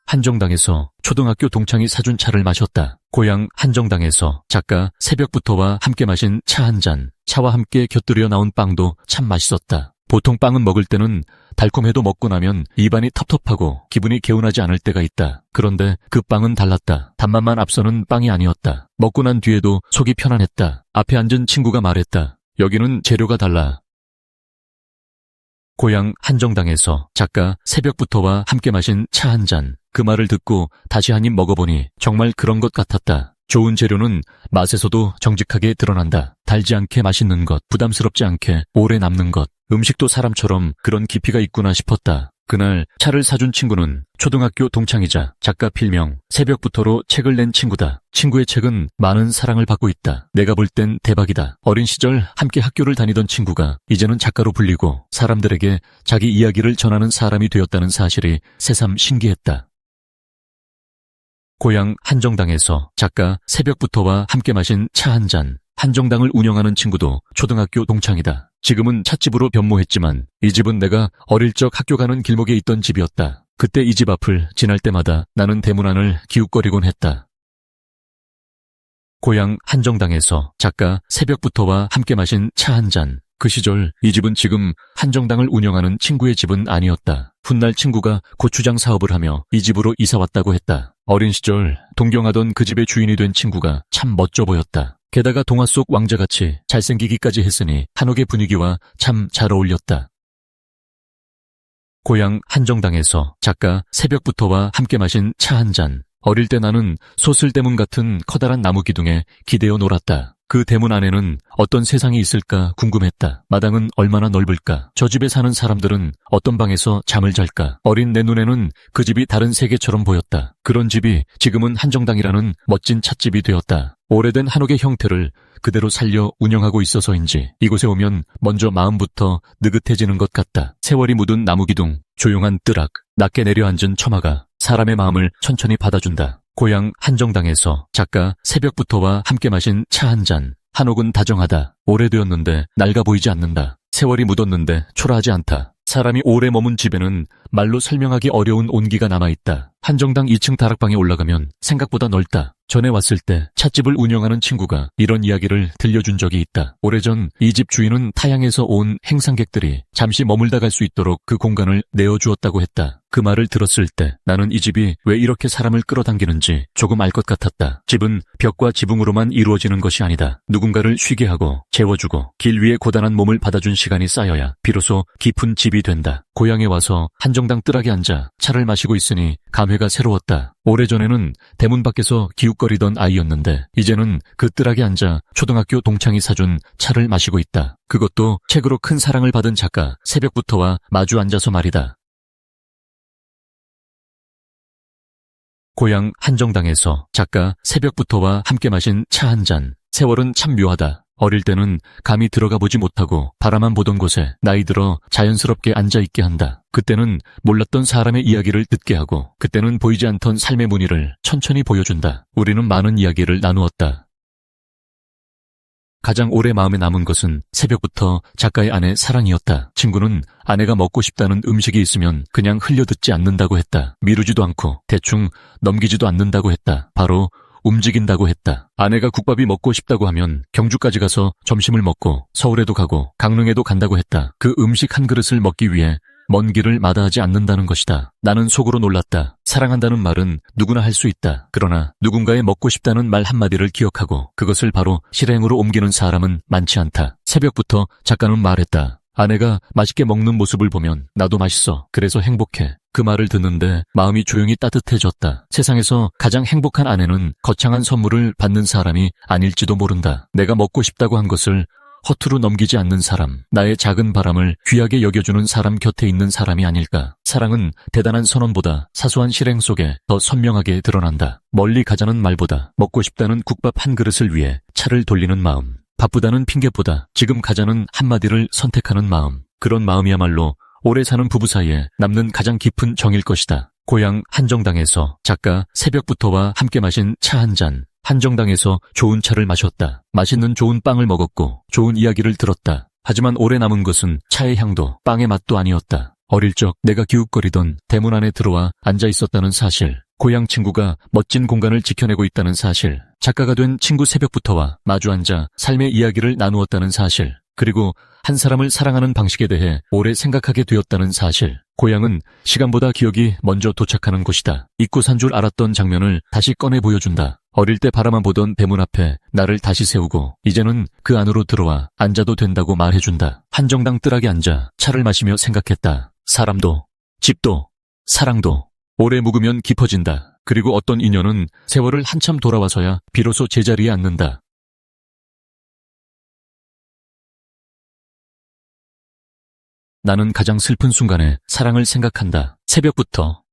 한정당에서 초등학교 동창이 사준 차를 마셨다. 고향 한정당에서 작가 새벽부터와 함께 마신 차 한 잔, 차와 함께 곁들여 나온 빵도 참 맛있었다. 보통 빵은 먹을 때는 달콤해도 먹고 나면 입안이 텁텁하고 기분이 개운하지 않을 때가 있다. 그런데 그 빵은 달랐다. 단맛만 앞서는 빵이 아니었다. 먹고 난 뒤에도 속이 편안했다. 앞에 앉은 친구가 말했다. 여기는 재료가 달라. 고향 한정당에서 작가 새벽부터와 함께 마신 차 한 잔. 그 말을 듣고 다시 한 입 먹어보니 정말 그런 것 같았다. 좋은 재료는 맛에서도 정직하게 드러난다. 달지 않게 맛있는 것, 부담스럽지 않게 오래 남는 것. 음식도 사람처럼 그런 깊이가 있구나 싶었다. 그날 차를 사준 친구는 초등학교 동창이자 작가 필명 새벽부터로 책을 낸 친구다. 친구의 책은 많은 사랑을 받고 있다. 내가 볼 땐 대박이다. 어린 시절 함께 학교를 다니던 친구가 이제는 작가로 불리고 사람들에게 자기 이야기를 전하는 사람이 되었다는 사실이 새삼 신기했다. 고향 한정당에서 작가 새벽부터와 함께 마신 차 한 잔. 한정당을 운영하는 친구도 초등학교 동창이다. 지금은 찻집으로 변모했지만 이 집은 내가 어릴 적 학교 가는 길목에 있던 집이었다. 그때 이 집 앞을 지날 때마다 나는 대문 안을 기웃거리곤 했다. 고향 한정당에서 작가 새벽부터와 함께 마신 차 한 잔. 그 시절 이 집은 지금 한정당을 운영하는 친구의 집은 아니었다. 훗날 친구가 고추장 사업을 하며 이 집으로 이사 왔다고 했다. 어린 시절 동경하던 그 집의 주인이 된 친구가 참 멋져 보였다. 게다가 동화 속 왕자같이 잘생기기까지 했으니 한옥의 분위기와 참 잘 어울렸다. 고향 한정당에서 작가 새벽부터와 함께 마신 차 한 잔. 어릴 때 나는 소슬대문 같은 커다란 나무 기둥에 기대어 놀았다. 그 대문 안에는 어떤 세상이 있을까 궁금했다. 마당은 얼마나 넓을까? 저 집에 사는 사람들은 어떤 방에서 잠을 잘까? 어린 내 눈에는 그 집이 다른 세계처럼 보였다. 그런 집이 지금은 한정당이라는 멋진 찻집이 되었다. 오래된 한옥의 형태를 그대로 살려 운영하고 있어서인지 이곳에 오면 먼저 마음부터 느긋해지는 것 같다. 세월이 묻은 나무기둥, 조용한 뜨락, 낮게 내려앉은 처마가 사람의 마음을 천천히 받아준다. 고향 한정당에서 작가 새벽부터와 함께 마신 차 한 잔. 한옥은 다정하다. 오래되었는데 낡아 보이지 않는다. 세월이 묻었는데 초라하지 않다. 사람이 오래 머문 집에는 말로 설명하기 어려운 온기가 남아있다. 한정당 2층 다락방에 올라가면 생각보다 넓다. 전에 왔을 때 찻집을 운영하는 친구가 이런 이야기를 들려준 적이 있다. 오래전 이 집 주인은 타양에서 온 행상객들이 잠시 머물다 갈 수 있도록 그 공간을 내어주었다고 했다. 그 말을 들었을 때 나는 이 집이 왜 이렇게 사람을 끌어당기는지 조금 알 것 같았다. 집은 벽과 지붕으로만 이루어지는 것이 아니다. 누군가를 쉬게 하고 재워주고 길 위에 고단한 몸을 받아준 시간이 쌓여야 비로소 깊은 집이 된다. 고향에 와서 한정당 뜰락에 앉아 차를 마시고 있으니 감회가 새로웠다. 오래전에는 대문 밖에서 기웃거리던 아이였는데 이제는 그 뜰락에 앉아 초등학교 동창이 사준 차를 마시고 있다. 그것도 책으로 큰 사랑을 받은 작가 새벽부터와 마주 앉아서 말이다. 고향 한정당에서 작가 새벽부터와 함께 마신 차 한 잔. 세월은 참 묘하다. 어릴 때는 감히 들어가 보지 못하고 바라만 보던 곳에 나이 들어 자연스럽게 앉아있게 한다. 그때는 몰랐던 사람의 이야기를 듣게 하고 그때는 보이지 않던 삶의 무늬를 천천히 보여준다. 우리는 많은 이야기를 나누었다. 가장 오래 마음에 남은 것은 새벽부터 작가의 아내 사랑이었다. 친구는 아내가 먹고 싶다는 음식이 있으면 그냥 흘려듣지 않는다고 했다. 미루지도 않고 대충 넘기지도 않는다고 했다. 바로 움직인다고 했다. 아내가 국밥이 먹고 싶다고 하면 경주까지 가서 점심을 먹고 서울에도 가고 강릉에도 간다고 했다. 그 음식 한 그릇을 먹기 위해 먼 길을 마다하지 않는다는 것이다. 나는 속으로 놀랐다. 사랑한다는 말은 누구나 할 수 있다. 그러나 누군가의 먹고 싶다는 말 한마디를 기억하고 그것을 바로 실행으로 옮기는 사람은 많지 않다. 새벽부터 작가는 말했다. 아내가 맛있게 먹는 모습을 보면 나도 맛있어. 그래서 행복해. 그 말을 듣는데 마음이 조용히 따뜻해졌다. 세상에서 가장 행복한 아내는 거창한 선물을 받는 사람이 아닐지도 모른다. 내가 먹고 싶다고 한 것을 허투루 넘기지 않는 사람, 나의 작은 바람을 귀하게 여겨주는 사람 곁에 있는 사람이 아닐까. 사랑은 대단한 선언보다 사소한 실행 속에 더 선명하게 드러난다. 멀리 가자는 말보다 먹고 싶다는 국밥 한 그릇을 위해 차를 돌리는 마음, 바쁘다는 핑계보다 지금 가자는 한마디를 선택하는 마음, 그런 마음이야말로 오래 사는 부부 사이에 남는 가장 깊은 정일 것이다. 고향 한정당에서 작가 새벽부터와 함께 마신 차 한 잔. 한정당에서 좋은 차를 마셨다. 맛있는 좋은 빵을 먹었고 좋은 이야기를 들었다. 하지만 오래 남은 것은 차의 향도 빵의 맛도 아니었다. 어릴 적 내가 기웃거리던 대문 안에 들어와 앉아 있었다는 사실, 고향 친구가 멋진 공간을 지켜내고 있다는 사실, 작가가 된 친구 새벽부터와 마주 앉아 삶의 이야기를 나누었다는 사실, 그리고 한 사람을 사랑하는 방식에 대해 오래 생각하게 되었다는 사실. 고향은 시간보다 기억이 먼저 도착하는 곳이다. 잊고 산 줄 알았던 장면을 다시 꺼내 보여준다. 어릴 때 바라만 보던 대문 앞에 나를 다시 세우고 이제는 그 안으로 들어와 앉아도 된다고 말해준다. 한정당 뜰하게 앉아 차를 마시며 생각했다. 사람도, 집도, 사랑도 오래 묵으면 깊어진다. 그리고 어떤 인연은 세월을 한참 돌아와서야 비로소 제자리에 앉는다. 나는 가장 슬픈 순간에 사랑을 생각한다. 새벽부터